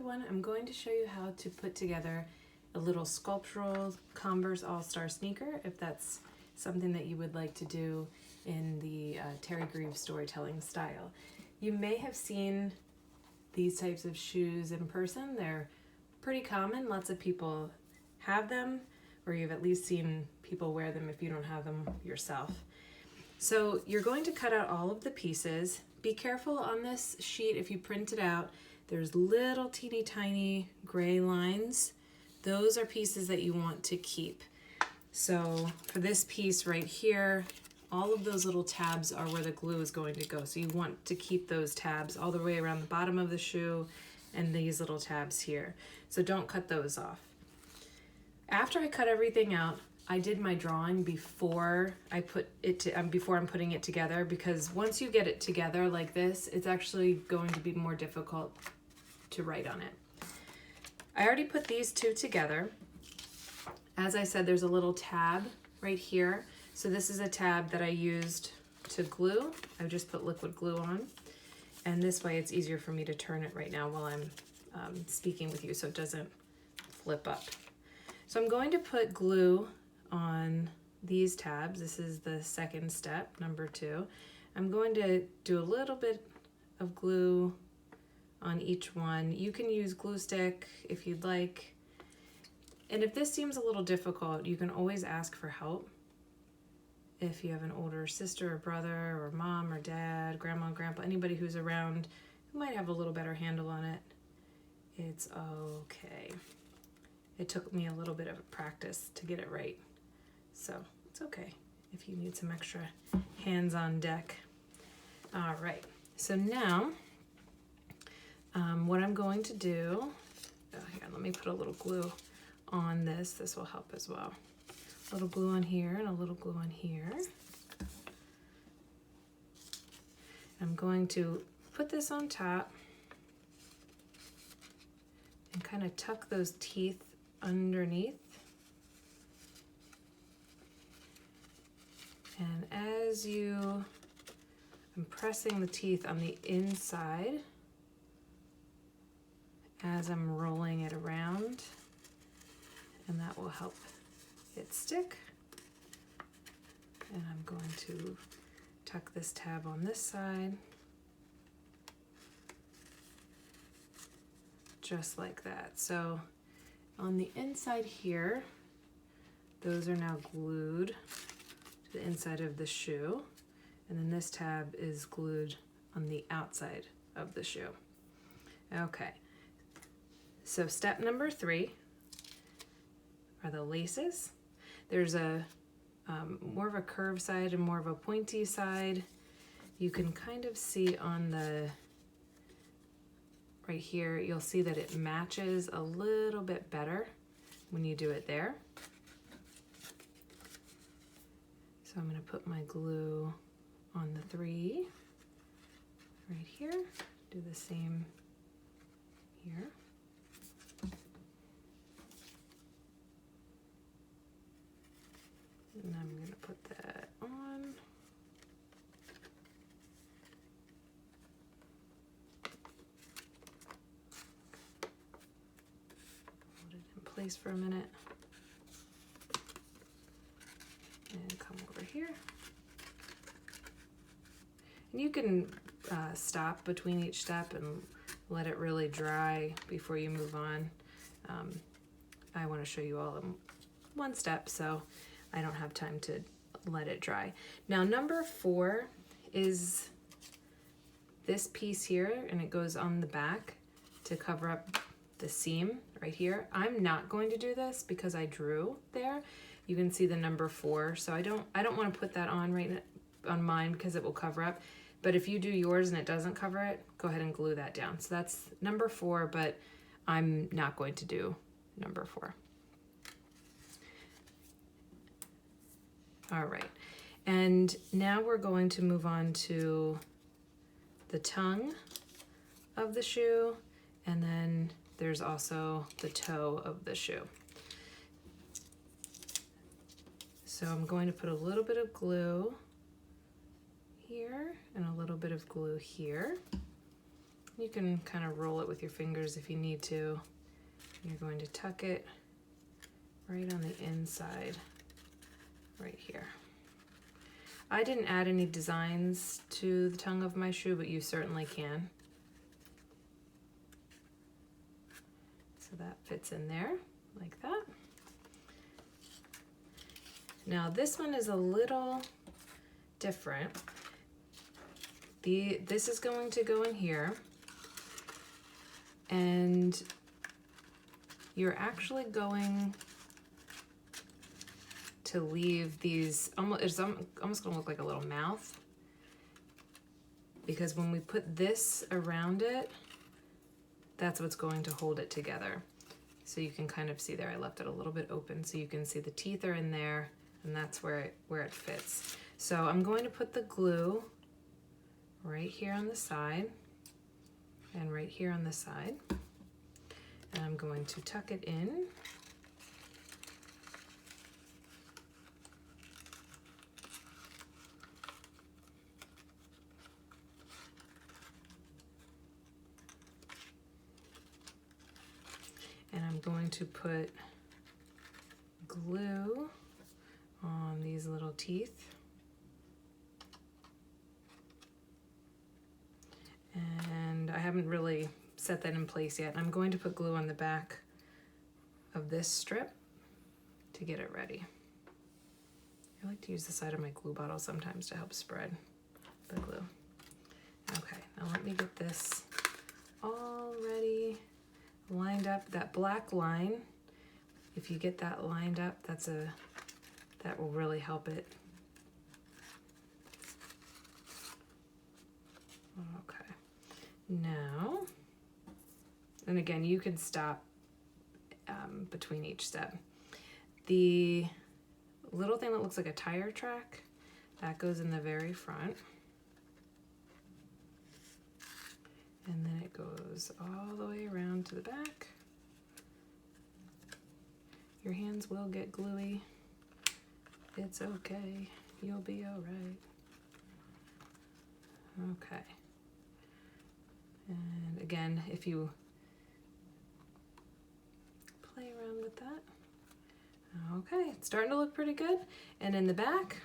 everyone. I'm going to show you how to put together a little sculptural Converse All-Star sneaker, if that's something that you would like to do in the Terry Greaves storytelling style. You may have seen these types of shoes in person. They're pretty common. Lots of people have them, or you've at least seen people wear them if you don't have them yourself. So you're going to cut out all of the pieces. Be careful on this sheet if you print it out. There's little teeny tiny gray lines. Those are pieces that you want to keep. So for this piece right here, all of those little tabs are where the glue is going to go. So you want to keep those tabs all the way around the bottom of the shoe and these little tabs here. So don't cut those off. After I cut everything out, I did my drawing before I put it before I'm putting it together, because once you get it together like this, it's actually going to be more difficult to write on it. I already put these two together. As I said, there's a little tab right here. So this is a tab that I used to glue. I just put liquid glue on, and this way it's easier for me to turn it right now while I'm speaking with you so it doesn't flip up. So I'm going to put glue on these tabs. This is the second step, number 2. I'm going to do a little bit of glue on each one. You can use glue stick if you'd like. And if this seems a little difficult, you can always ask for help. If you have an older sister or brother or mom or dad, grandma, grandpa, anybody who's around who might have a little better handle on it, it's okay. It took me a little bit of practice to get it right. So it's okay if you need some extra hands on deck. All right, so now what I'm going to do, here, let me put a little glue on this. This will help as well. A little glue on here and a little glue on here. I'm going to put this on top and kind of tuck those teeth underneath. And as I'm pressing the teeth on the inside as I'm rolling it around, and that will help it stick. And I'm going to tuck this tab on this side, just like that. So on the inside here, those are now glued to the inside of the shoe, and then this tab is glued on the outside of the shoe. Okay, so step number 3 are the laces. There's a more of a curved side and more of a pointy side. You can kind of see on the right here, you'll see that it matches a little bit better when you do it there. So I'm going to put my glue on the 3 right here. Do the same here. And I'm going to put that on. Hold it in place for a minute. And come over here. And you can stop between each step and let it really dry before you move on. I want to show you all in one step, so I don't have time to let it dry. Now number 4 is this piece here, and it goes on the back to cover up the seam right here. I'm not going to do this because I drew there. You can see the number 4, so I don't want to put that on right on mine because it will cover up. But if you do yours and it doesn't cover it, go ahead and glue that down. So that's number 4, but I'm not going to do number 4. All right, and now we're going to move on to the tongue of the shoe, and then there's also the toe of the shoe. So I'm going to put a little bit of glue here and a little bit of glue here. You can kind of roll it with your fingers if you need to. You're going to tuck it right on the inside, right here. I didn't add any designs to the tongue of my shoe, but you certainly can. So that fits in there like that. Now this one is a little different. This is going to go in here, and you're actually going to leave these, it's almost gonna look like a little mouth, because when we put this around it, that's what's going to hold it together. So you can kind of see there, I left it a little bit open so you can see the teeth are in there, and that's where it fits. So I'm going to put the glue right here on the side and right here on the side, and I'm going to tuck it in. And I'm going to put glue on these little teeth. And I haven't really set that in place yet. I'm going to put glue on the back of this strip to get it ready. I like to use the side of my glue bottle sometimes to help spread the glue. Okay, now let me get this all ready, lined up. That black line, if you get that lined up, that will really help it. Okay, now, and again, you can stop between each step. The little thing that looks like a tire track, that goes in the very front. And then it goes all the way around to the back. Your hands will get gluey. It's okay. You'll be all right. Okay. And again, if you play around with that. Okay, it's starting to look pretty good. And in the back,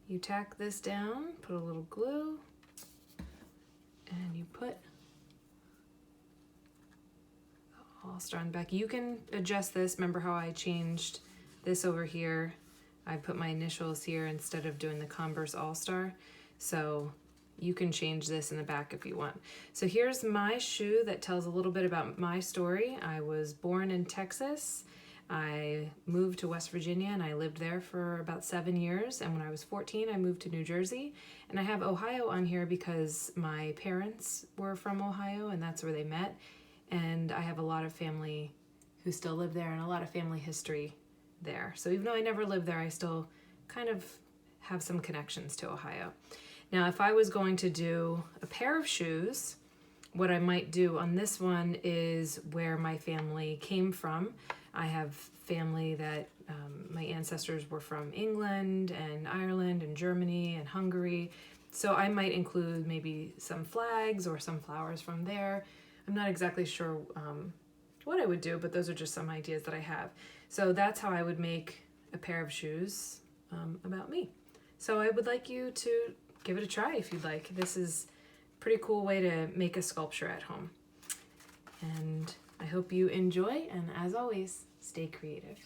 you tack this down, put a little glue, and you put All-Star on the back. You can adjust this. Remember how I changed this over here? I put my initials here instead of doing the Converse All-Star. So you can change this in the back if you want. So here's my shoe that tells a little bit about my story. I was born in Texas. I moved to West Virginia and I lived there for about 7 years. And when I was 14, I moved to New Jersey. And I have Ohio on here because my parents were from Ohio and that's where they met. And I have a lot of family who still live there and a lot of family history there. So even though I never lived there, I still kind of have some connections to Ohio. Now, if I was going to do a pair of shoes, what I might do on this one is where my family came from. I have family that my ancestors were from England and Ireland and Germany and Hungary. So I might include maybe some flags or some flowers from there. I'm not exactly sure what I would do, but those are just some ideas that I have. So that's how I would make a pair of shoes about me. So I would like you to give it a try if you'd like. This is a pretty cool way to make a sculpture at home. And I hope you enjoy, and as always, stay creative.